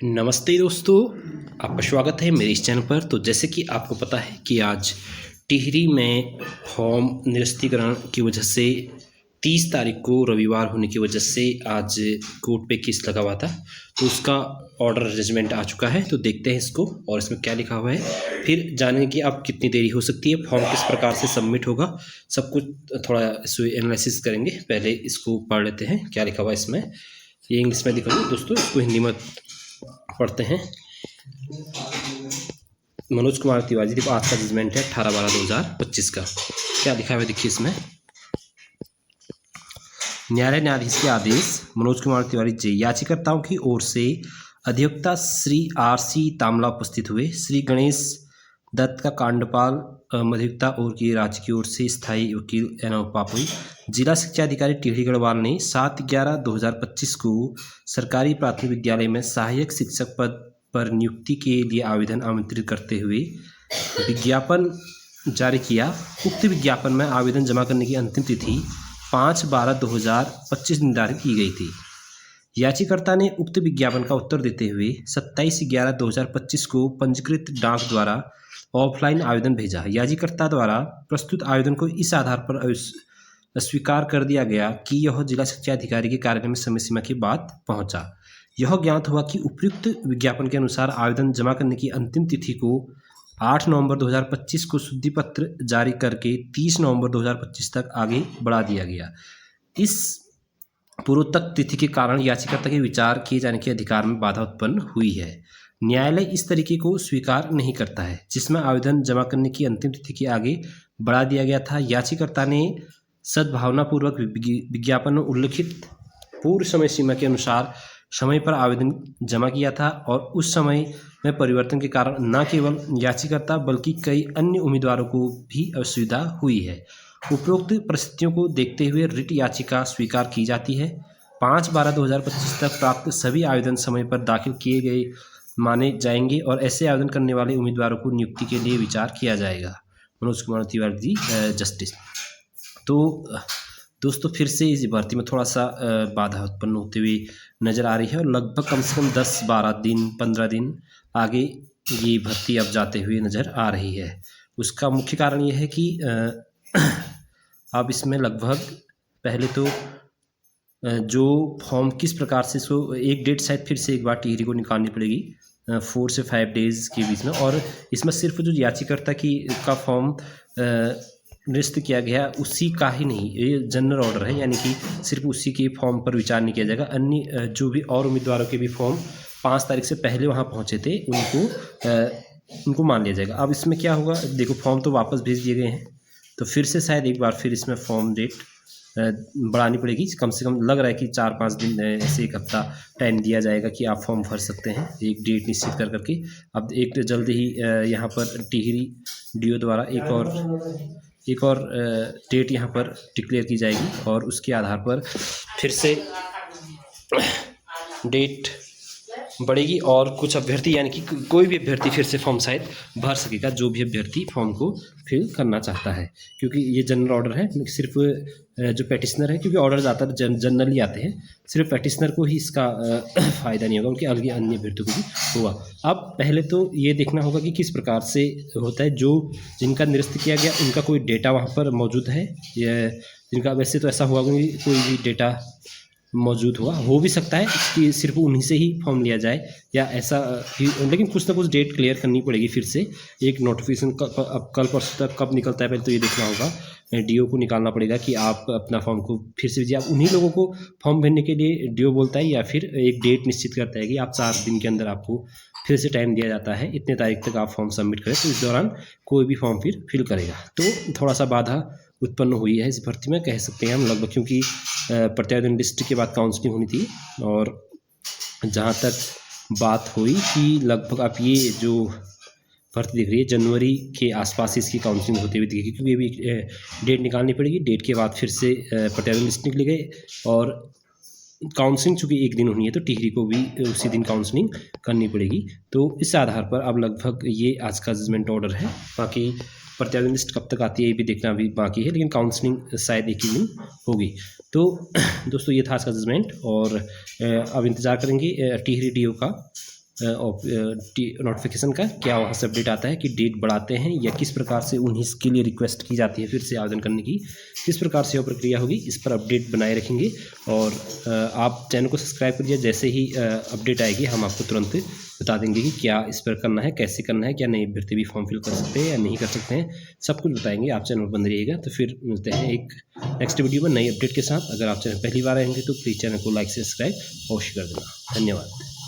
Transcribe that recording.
नमस्ते दोस्तों, आपका स्वागत है मेरे इस चैनल पर। तो जैसे कि आपको पता है कि आज टिहरी में फॉर्म निरस्तीकरण की वजह से 30 तारीख को रविवार होने की वजह से आज कोर्ट पे केस लगा हुआ था, तो उसका ऑर्डर जजमेंट आ चुका है। तो देखते हैं इसको और इसमें क्या लिखा हुआ है, फिर जानेंगे कि अब कितनी देरी हो सकती है, फॉर्म किस प्रकार से सबमिट होगा, सब कुछ थोड़ा इसको एनालिसिस करेंगे। पहले इसको पढ़ लेते हैं क्या लिखा हुआ है इसमें। ये इंग्लिश में दिखाऊंगा दोस्तों, इसको हिंदी में पढ़ते हैं। मनोज कुमार तिवारी, देखो आज का जजमेंट है 18/12/2025 का। क्या लिखा हुआ है देखिए इसमें। न्यायालय न्यायाधीश के आदेश, मनोज कुमार तिवारी जी याचिकाकर्ताओं की ओर से अधिवक्ता श्री RC तामला उपस्थित हुए। श्री गणेश दत्त का कांडपाल अधिवक्ता और की राज्य की ओर से स्थायी वकील एनव पापुई। जिला शिक्षा अधिकारी टिहरी गढ़वाल ने 7/11/2025 को सरकारी प्राथमिक विद्यालय में सहायक शिक्षक पद पर नियुक्ति के लिए आवेदन आमंत्रित करते हुए विज्ञापन जारी किया। उक्त विज्ञापन में आवेदन जमा करने की अंतिम तिथि 5/12/2025 निर्धारित की गई थी। याचिकाकर्ता ने उक्त विज्ञापन का उत्तर देते हुए 27/11/2025 को पंजीकृत डाक द्वारा ऑफलाइन आवेदन भेजा। याचिकाकर्ता द्वारा प्रस्तुत आवेदन को इस आधार पर स्वीकार कर दिया गया कि यह जिला शिक्षा अधिकारी के कार्यालय में समय सीमा के बाद पहुंचा। यह ज्ञात हुआ कि उपयुक्त विज्ञापन के अनुसार आवेदन जमा करने की अंतिम तिथि को 8 नवंबर 2025 को शुद्धि पत्र जारी करके 30 नवंबर 2025 तक आगे बढ़ा दिया गया। इस पूर्वोक्त तिथि के कारण याचिकाकर्ता के विचार किए जाने के अधिकार में बाधा उत्पन्न हुई है। न्यायालय इस तरीके को स्वीकार नहीं करता है जिसमें आवेदन जमा करने की अंतिम तिथि के आगे बढ़ा दिया गया था। याचिकाकर्ता ने सद्भावनापूर्वक विज्ञापन में उल्लिखित पूर्व समय सीमा के अनुसार समय पर आवेदन जमा किया था और उस समय में परिवर्तन के कारण न केवल याचिकाकर्ता बल्कि कई अन्य उम्मीदवारों को भी असुविधा हुई है। उपरोक्त परिस्थितियों को देखते हुए रिट याचिका स्वीकार की जाती है। 5/12/2025 तक प्राप्त सभी आवेदन समय पर दाखिल किए गए माने जाएंगे और ऐसे आवेदन करने वाले उम्मीदवारों को नियुक्ति के लिए विचार किया जाएगा। मनोज कुमार तिवारी जी जस्टिस। तो दोस्तों फिर से इस भर्ती में थोड़ा सा बाधा उत्पन्न होते हुए नज़र आ रही है और लगभग कम से कम 10-12 दिन 15 दिन आगे ये भर्ती अब जाते हुए नज़र आ रही है। उसका मुख्य कारण ये है कि अब इसमें लगभग पहले तो जो फॉर्म किस प्रकार से इसको एक डेट शायद फिर से एक बार टिहरी को निकालनी पड़ेगी 4 से 5 डेज़ के बीच में। और इसमें सिर्फ जो याचिकाकर्ता की का फॉर्म निरस्त किया गया उसी का ही नहीं, ये जनरल ऑर्डर है, यानी कि सिर्फ उसी के फॉर्म पर विचार नहीं किया जाएगा। अन्य जो भी और उम्मीदवारों के भी फॉर्म 5 तारीख से पहले वहाँ पहुँचे थे उनको मान लिया जाएगा। अब इसमें क्या होगा, देखो फॉर्म तो वापस भेज दिए गए हैं, तो फिर से शायद एक बार फिर इसमें फॉर्म डेट बढ़ानी पड़ेगी। कम से कम लग रहा है कि 4-5 दिन ऐसे एक हफ्ता टाइम दिया जाएगा कि आप फॉर्म भर सकते हैं, एक डेट निश्चित कर करके। अब एक जल्द ही यहाँ पर टिहरी DO द्वारा एक और डेट यहाँ पर डिक्लेयर की जाएगी और उसके आधार पर फिर से डेट बढ़ेगी और कुछ अभ्यर्थी यानी कि कोई भी अभ्यर्थी फिर से फॉर्म शायद भर सकेगा, जो भी अभ्यर्थी फॉर्म को फिल करना चाहता है। क्योंकि ये जनरल ऑर्डर है, सिर्फ जो पेटिशनर है, क्योंकि ऑर्डर ज़्यादातर जनरली आते हैं, सिर्फ पेटिशनर को ही इसका फ़ायदा नहीं होगा, उनके अलग अन्य अभ्यर्थियों को भी होगा। अब पहले तो ये देखना होगा कि किस प्रकार से होता है। जो जिनका निरस्त किया गया उनका कोई डेटा वहाँ पर मौजूद है, या जिनका वैसे तो ऐसा हुआ कि कोई भी डेटा मौजूद हुआ हो भी सकता है कि सिर्फ उन्हीं से ही फॉर्म लिया जाए या ऐसा ही, लेकिन कुछ ना कुछ डेट क्लियर करनी पड़ेगी। फिर से एक नोटिफिकेशन अब कल परसों तक कब निकलता है पहले तो ये देखना होगा, DO को निकालना पड़ेगा कि आप अपना फॉर्म को फिर से भेजिए। आप उन्हीं लोगों को फॉर्म भरने के लिए DO बोलता है या फिर एक डेट निश्चित करता है कि आप 4 दिन के अंदर आपको फिर से टाइम दिया जाता है, इतने तारीख तक आप फॉर्म सबमिट करें, तो इस दौरान कोई भी फॉर्म फिर फिल करेगा। तो थोड़ा सा बाधा उत्पन्न हुई है इस भर्ती में, कह सकते हैं हम लगभग, क्योंकि प्रत्यावेदन लिस्ट के बाद काउंसलिंग होनी थी और जहाँ तक बात हुई कि लगभग आप ये जो भर्ती दिख रही है जनवरी के आसपास इसकी काउंसलिंग होती हुई दिखेगी, क्योंकि ये भी डेट निकालनी पड़ेगी। डेट के बाद फिर से प्रत्यावेदन लिस्ट निकली गई और काउंसलिंग चूँकि एक दिन होनी है तो टिहरी को भी उसी दिन काउंसलिंग करनी पड़ेगी। तो इस आधार पर अब लगभग ये आज का जजमेंट ऑर्डर है। बाकी प्रत्यावेदन लिस्ट कब तक आती है ये भी देखना अभी बाकी है, लेकिन काउंसलिंग शायद एक ही दिन होगी। तो दोस्तों ये था आज का जजमेंट और अब इंतज़ार करेंगे टिहरी DO का नोटिफिकेशन का क्या वहाँ से अपडेट आता है कि डेट बढ़ाते हैं या किस प्रकार से उन्हीं इसके लिए रिक्वेस्ट की जाती है फिर से आवेदन करने की, किस प्रकार से वो प्रक्रिया होगी, इस पर अपडेट बनाए रखेंगे। और आप चैनल को सब्सक्राइब करिए, जैसे ही अपडेट आएगी हम आपको तुरंत बता देंगे कि क्या इस पर करना है, कैसे करना है, क्या नए अभ्यर्थी भी फॉर्म फिल कर सकते हैं या नहीं कर सकते हैं, सब कुछ बताएंगे। आप चैनल पर बंद रहिएगा। तो फिर मिलते हैं एक नेक्स्ट वीडियो में नई अपडेट के साथ। अगर आप चैनल पहली बार आएंगे तो प्लीज़ चैनल को लाइक से सब्सक्राइब अवश्य कर देना। धन्यवाद।